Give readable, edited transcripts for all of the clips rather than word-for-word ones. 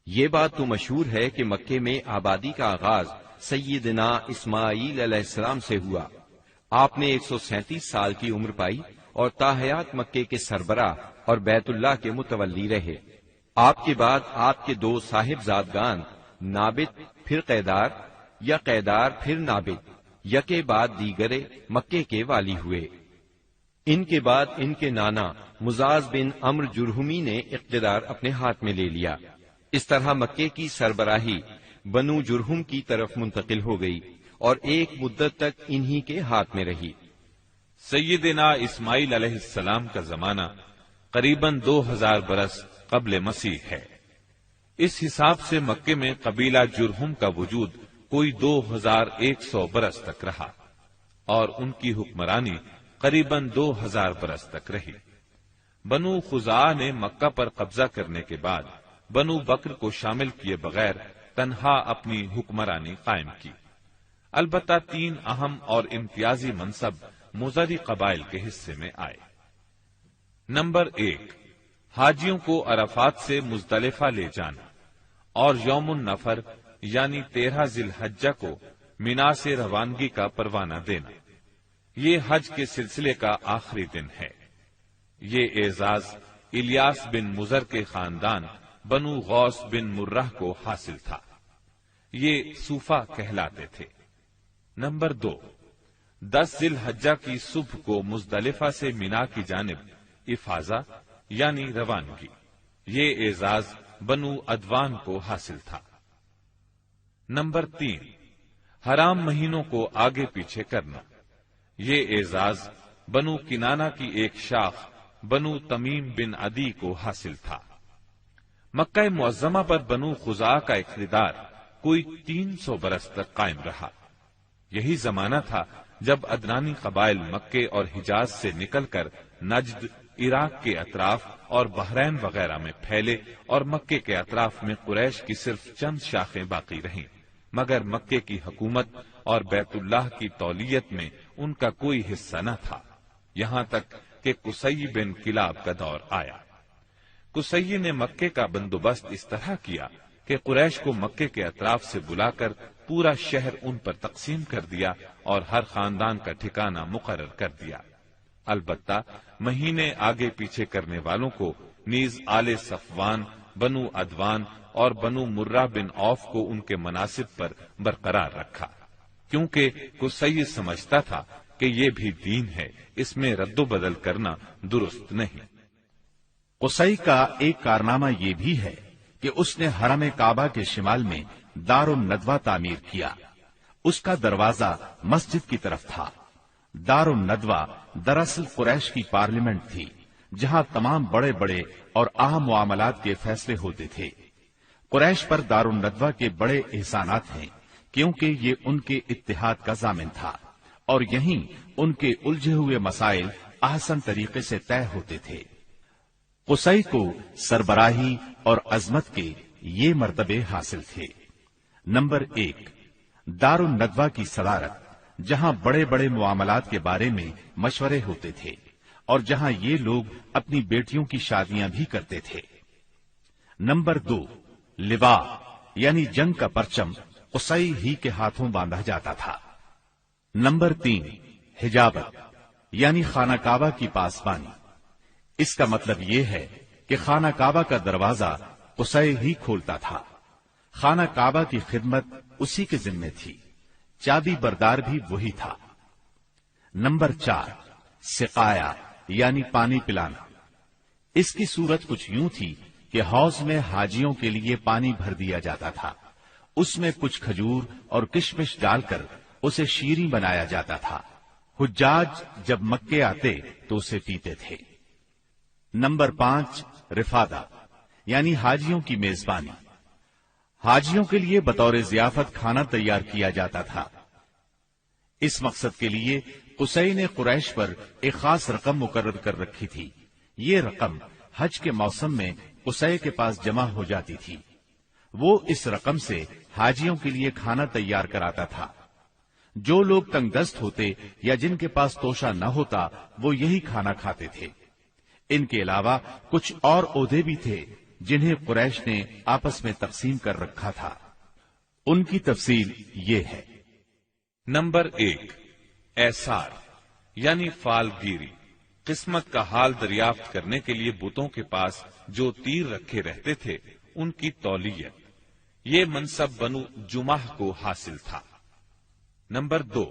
یہ بات تو مشہور ہے کہ مکے میں آبادی کا آغاز سیدنا اسماعیل علیہ السلام سے ہوا۔ آپ نے 137 سال کی عمر پائی اور تاحیات مکے کے سربراہ اور بیت اللہ کے متولی رہے۔ آپ کے بعد آپ کے 2 صاحبزادگان نابت پھر قیدار یا قیدار پھر نابت یکے بعد دیگرے مکے کے والی ہوئے۔ ان کے بعد ان کے نانا مزاز بن عمرو جرہمی نے اقتدار اپنے ہاتھ میں لے لیا۔ اس طرح مکے کی سربراہی بنو جرہم کی طرف منتقل ہو گئی اور ایک مدت تک انہی کے ہاتھ میں رہی۔ سیدنا اسماعیل علیہ السلام کا زمانہ قریباً 2000 برس قبل مسیح ہے۔ اس حساب سے مکے میں قبیلہ جرہم کا وجود کوئی 2100 برس تک رہا اور ان کی حکمرانی قریباً 2000 برس تک رہی۔ بنو خزاعہ نے مکہ پر قبضہ کرنے کے بعد بنو بکر کو شامل کیے بغیر تنہا اپنی حکمرانی قائم کی۔ البتہ 3 اہم اور امتیازی منصب مضری قبائل کے حصے میں آئے۔ نمبر 1، حاجیوں کو عرفات سے مزدلفہ لے جانا اور یوم النفر یعنی 13 ذی الحجہ کو مینا سے روانگی کا پروانہ دینا۔ یہ حج کے سلسلے کا آخری دن ہے۔ یہ اعزاز الیاس بن مضر کے خاندان بنو غوث بن مرہ کو حاصل تھا۔ یہ صوفہ کہلاتے تھے۔ نمبر 2، 10 ذی الحجہ کی صبح کو مزدلفہ سے مینا کی جانب افاضہ یعنی روانگی۔ یہ اعزاز بنو ادوان کو حاصل تھا۔ نمبر 3، حرام مہینوں کو آگے پیچھے کرنا۔ یہ اعزاز بنو کنانہ کی ایک شاخ بنو تمیم بن عدی کو حاصل تھا۔ مکہ معظمہ پر بنو خزاعہ کا اقتدار کوئی 300 برس تک قائم رہا۔ یہی زمانہ تھا جب ادنانی قبائل مکے اور حجاز سے نکل کر نجد، عراق کے اطراف اور بحرین وغیرہ میں پھیلے اور مکے کے اطراف میں قریش کی صرف چند شاخیں باقی رہیں، مگر مکے کی حکومت اور بیت اللہ کی تولیت میں ان کا کوئی حصہ نہ تھا، یہاں تک کہ قصی بن کلاب کا دور آیا۔ قصی نے مکے کا بندوبست اس طرح کیا کہ قریش کو مکے کے اطراف سے بلا کر پورا شہر ان پر تقسیم کر دیا اور ہر خاندان کا ٹھکانہ مقرر کر دیا۔ البتہ مہینے آگے پیچھے کرنے والوں کو نیز آل صفوان، بنو ادوان اور بنو مرہ بن عوف کو ان کے مناصب پر برقرار رکھا، کیونکہ قصی سمجھتا تھا کہ یہ بھی دین ہے، اس میں رد و بدل کرنا درست نہیں۔ قصی کا ایک کارنامہ یہ بھی ہے کہ اس نے حرم کعبہ کے شمال میں دار الندوہ تعمیر کیا۔ اس کا دروازہ مسجد کی طرف تھا۔ دار الندوہ دراصل قریش کی پارلیمنٹ تھی، جہاں تمام بڑے بڑے اور اہم معاملات کے فیصلے ہوتے تھے۔ قریش پر دار الندوہ کے بڑے احسانات ہیں، کیونکہ یہ ان کے اتحاد کا ضامن تھا اور یہیں ان کے الجھے ہوئے مسائل احسن طریقے سے طے ہوتے تھے۔ قصی کو سربراہی اور عظمت کے یہ مرتبے حاصل تھے۔ نمبر 1، دار الندوہ کی صدارت، جہاں بڑے بڑے معاملات کے بارے میں مشورے ہوتے تھے اور جہاں یہ لوگ اپنی بیٹیوں کی شادیاں بھی کرتے تھے۔ نمبر 2، لوا یعنی جنگ کا پرچم قصی ہی کے ہاتھوں باندھا جاتا تھا۔ نمبر 3، حجابت یعنی خانہ کعبہ کی پاسبانی۔ اس کا مطلب یہ ہے کہ خانہ کعبہ کا دروازہ قصی ہی کھولتا تھا۔ خانہ کعبہ کی خدمت اسی کے ذمے تھی، چابی بردار بھی وہی تھا۔ نمبر 4، سقایا یعنی پانی پلانا۔ اس کی صورت کچھ یوں تھی کہ حوض میں حاجیوں کے لیے پانی بھر دیا جاتا تھا، اس میں کچھ کھجور اور کشمش ڈال کر اسے شیریں بنایا جاتا تھا۔ حجاج جب مکے آتے تو اسے پیتے تھے۔ نمبر 5، رفادہ یعنی حاجیوں کی میزبانی۔ حاجیوں کے لیے بطور ضیافت کھانا تیار کیا جاتا تھا۔ اس مقصد کے لیے قصی نے قریش پر ایک خاص رقم مقرر کر رکھی تھی۔ یہ رقم حج کے موسم میں قصی کے پاس جمع ہو جاتی تھی۔ وہ اس رقم سے حاجیوں کے لیے کھانا تیار کراتا تھا۔ جو لوگ تنگ دست ہوتے یا جن کے پاس توشہ نہ ہوتا وہ یہی کھانا کھاتے تھے۔ ان کے علاوہ کچھ اور عہدے بھی تھے جنہیں قریش نے آپس میں تقسیم کر رکھا تھا۔ ان کی تفصیل یہ ہے۔ نمبر 1، ایسار یعنی فال گیری، قسمت کا حال دریافت کرنے کے لیے بتوں کے پاس جو تیر رکھے رہتے تھے ان کی تولیت، یہ منصب بنو جمح کو حاصل تھا۔ نمبر 2،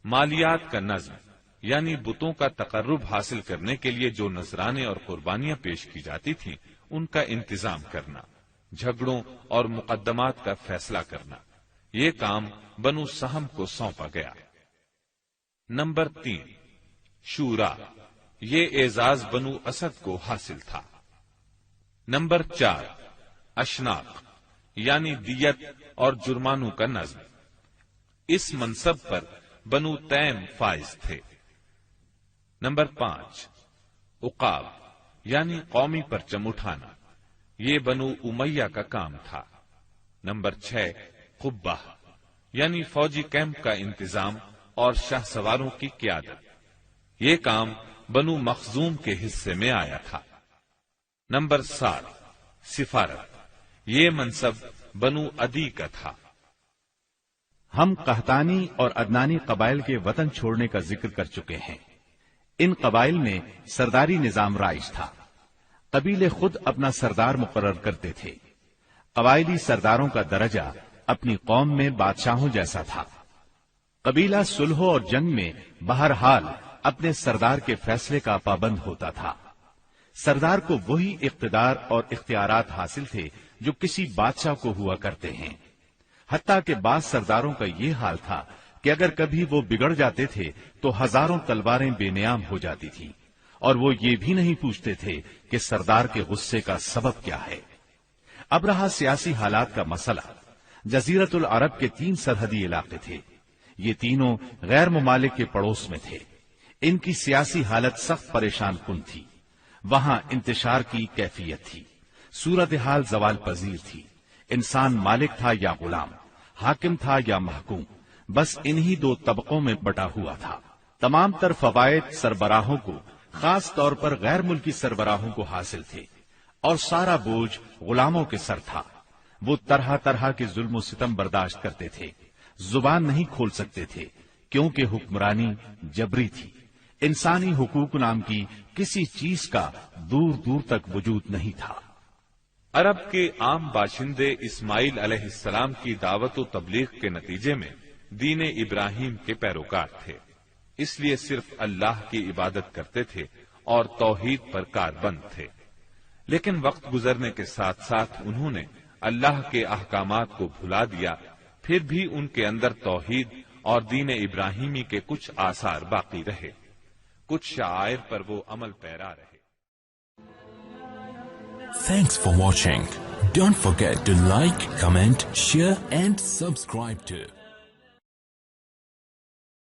مالیات کا نظم یعنی بتوں کا تقرب حاصل کرنے کے لیے جو نذرانے اور قربانیاں پیش کی جاتی تھیں ان کا انتظام کرنا، جھگڑوں اور مقدمات کا فیصلہ کرنا، یہ کام بنو سہم کو سونپا گیا۔ نمبر 3، شورا، یہ اعزاز بنو اسد کو حاصل تھا۔ نمبر 4، اشناق یعنی دیت اور جرمانوں کا نظم، اس منصب پر بنو تیم فائز تھے۔ نمبر 5، عقاب یعنی قومی پرچم اٹھانا، یہ بنو امیہ کا کام تھا۔ نمبر 6، قبہ یعنی فوجی کیمپ کا انتظام اور شاہ سواروں کی قیادت، یہ کام بنو مخزوم کے حصے میں آیا تھا۔ نمبر 7، سفارت، یہ منصب بنو عدی کا تھا۔ ہم قحطانی اور عدنانی قبائل کے وطن چھوڑنے کا ذکر کر چکے ہیں۔ ان قبائل میں سرداری نظام رائج تھا۔ قبیلے خود اپنا سردار مقرر کرتے تھے۔ قبائلی سرداروں کا درجہ اپنی قوم میں بادشاہوں جیسا تھا۔ قبیلہ صلح اور جنگ میں بہرحال اپنے سردار کے فیصلے کا پابند ہوتا تھا۔ سردار کو وہی اقتدار اور اختیارات حاصل تھے جو کسی بادشاہ کو ہوا کرتے ہیں۔ حتیٰ کہ بعض سرداروں کا یہ حال تھا کہ اگر کبھی وہ بگڑ جاتے تھے تو ہزاروں تلواریں بے نیام ہو جاتی تھیں، اور وہ یہ بھی نہیں پوچھتے تھے کہ سردار کے غصے کا سبب کیا ہے۔ اب رہا سیاسی حالات کا مسئلہ۔ جزیرت العرب کے 3 سرحدی علاقے تھے۔ یہ تینوں غیر ممالک کے پڑوس میں تھے۔ ان کی سیاسی حالت سخت پریشان کن تھی۔ وہاں انتشار کی کیفیت تھی۔ صورتحال زوال پذیر تھی۔ انسان مالک تھا یا غلام، حاکم تھا یا محکوم، بس انہی 2 طبقوں میں بٹا ہوا تھا۔ تمام تر فوائد سربراہوں کو، خاص طور پر غیر ملکی سربراہوں کو حاصل تھے، اور سارا بوجھ غلاموں کے سر تھا۔ وہ طرح طرح کے ظلم و ستم برداشت کرتے تھے، زبان نہیں کھول سکتے تھے کیونکہ حکمرانی جبری تھی۔ انسانی حقوق نام کی کسی چیز کا دور دور تک وجود نہیں تھا۔ عرب کے عام باشندے اسماعیل علیہ السلام کی دعوت و تبلیغ کے نتیجے میں دین ابراہیم کے پیروکار تھے، اس لیے صرف اللہ کی عبادت کرتے تھے اور توحید پر کاربند تھے۔ لیکن وقت گزرنے کے ساتھ ساتھ انہوں نے اللہ کے احکامات کو بھلا دیا، پھر بھی ان کے اندر توحید اور دین ابراہیمی کے کچھ آثار باقی رہے، کچھ شعائر پر وہ عمل پیرا رہے۔ Thanks for watching. Don't forget to like, comment, share and subscribe to